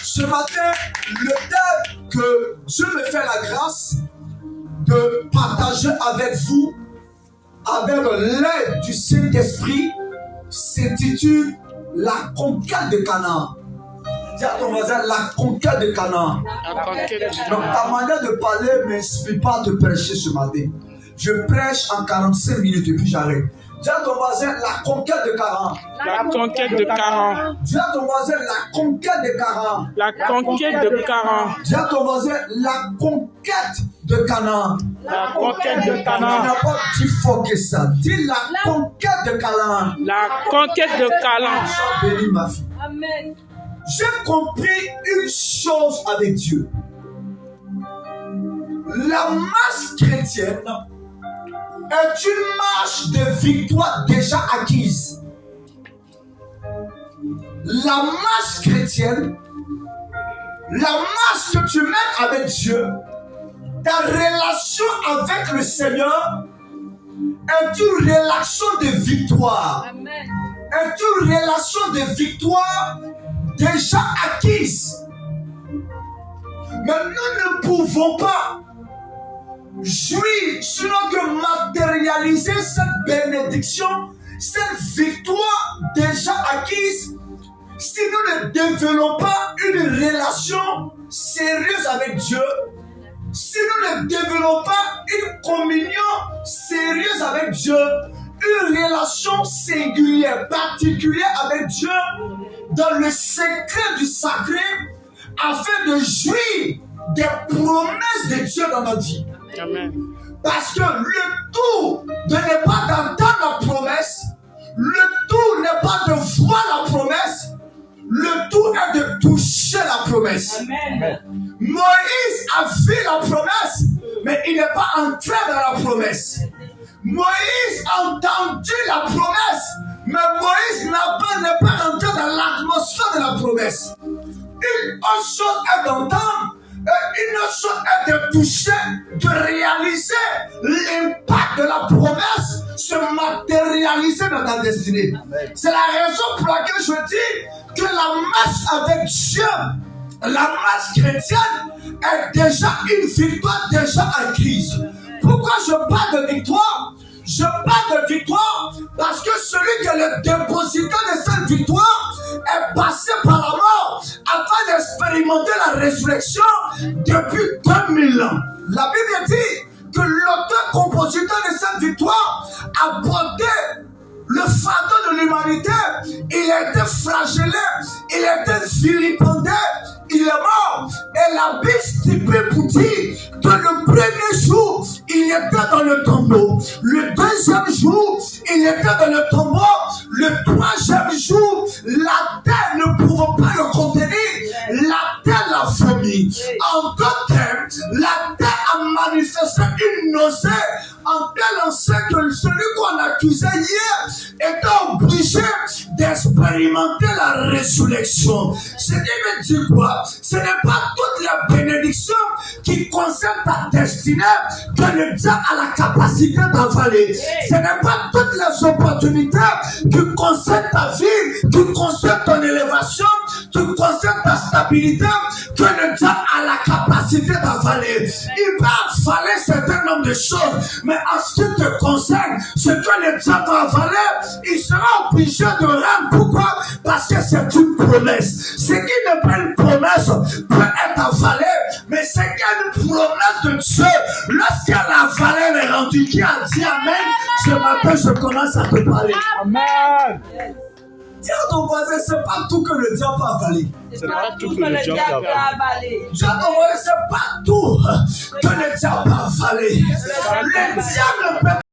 Ce matin, le thème que Dieu me fait la grâce de partager avec vous, avec l'aide du Saint-Esprit, s'intitule La conquête de Canaan. Dis à ton voisin, la conquête de Canaan. Donc ta manière de parler ne m'inspire pas de prêcher ce matin. Je prêche en 45 minutes et puis j'arrête. Dis à ton voisin, la conquête de Canaan. La conquête de Canaan. Dis à ton voisin, la conquête de Canaan. La conquête de Canaan. Dis à ton voisin, la conquête de Canaan. La conquête de Tu Canaan. n'as pas dit fort que ça. Dis la conquête de Canaan. La conquête de Canaan. Sois béni, ma fille. Amen. J'ai compris une chose avec Dieu. La marche chrétienne est une marche de victoire déjà acquise. La marche chrétienne, la marche que tu mènes avec Dieu, ta relation avec le Seigneur est une relation de victoire. Amen. Est une relation de victoire déjà acquise. Mais nous ne pouvons pas jouir, sinon que matérialiser cette bénédiction, cette victoire déjà acquise, si nous ne développons pas une relation sérieuse avec Dieu, si nous ne développons pas une communion sérieuse avec Dieu, une relation singulière, particulière avec Dieu, dans le secret du sacré, afin de jouir des promesses de Dieu dans notre vie. Amen. Parce que le tout de n'est pas d'entendre la promesse, le tout n'est pas de voir la promesse, le tout est de toucher la promesse. Amen. Moïse a vu la promesse, mais il n'est pas entré dans la promesse. Moïse a entendu la promesse, mais Moïse n'est pas entré dans l'atmosphère de la promesse. Une autre chose est d'entendre, une autre chose est de toucher, de réaliser l'impact de la promesse se matérialiser dans ta destinée. C'est la raison pour laquelle je dis que la marche avec Dieu, la marche chrétienne est déjà une victoire déjà acquise. Pourquoi je parle de victoire? Je parle de victoire parce que celui qui est le dépositaire de cette victoire est passé par la mort afin d'expérimenter la résurrection depuis 2000 ans. La Bible dit que l'auteur-compositeur de cette victoire a porté le fardeau de l'humanité. Il a été flagellé, il a été vilipendé, il est mort. Et la Bible stipule pour dire que le premier jour, il était dans le tombeau. Le deuxième jour, il était dans le tombeau. Le troisième jour, la terre ne pouvait pas le contenir. La terre l'a vomi. En d'autres termes, la terre a manifesté une nausée en tel sait que celui qu'on accusait hier était obligé d'expérimenter la résurrection. Ce qui veut dire quoi? Ce n'est pas toutes les bénédictions qui concernent ta destinée que le diable a la capacité d'avaler. Ce n'est pas toutes les opportunités qui concernent ta vie, qui concernent ton élévation, qui concernent ta stabilité, que le diable a la capacité d'avaler. Il va avaler un certain nombre de choses, mais en ce qui te concerne, ce que le diable va avaler, il sera obligé de rendre. Pourquoi? Parce que c'est une promesse. Ce qui n'est pas une promesse peut être avalé, mais ce qui est une promesse de Dieu, lorsqu'elle a avalé les rendus, qui a dit Amen, ce matin je commence à te parler. Amen. Dis à ton voisin, c'est pas tout que le diable peut avaler. C'est pas tout que le diable peut avaler. Dis à ton voisin, c'est pas tout que le diable peut avaler. Le diable peut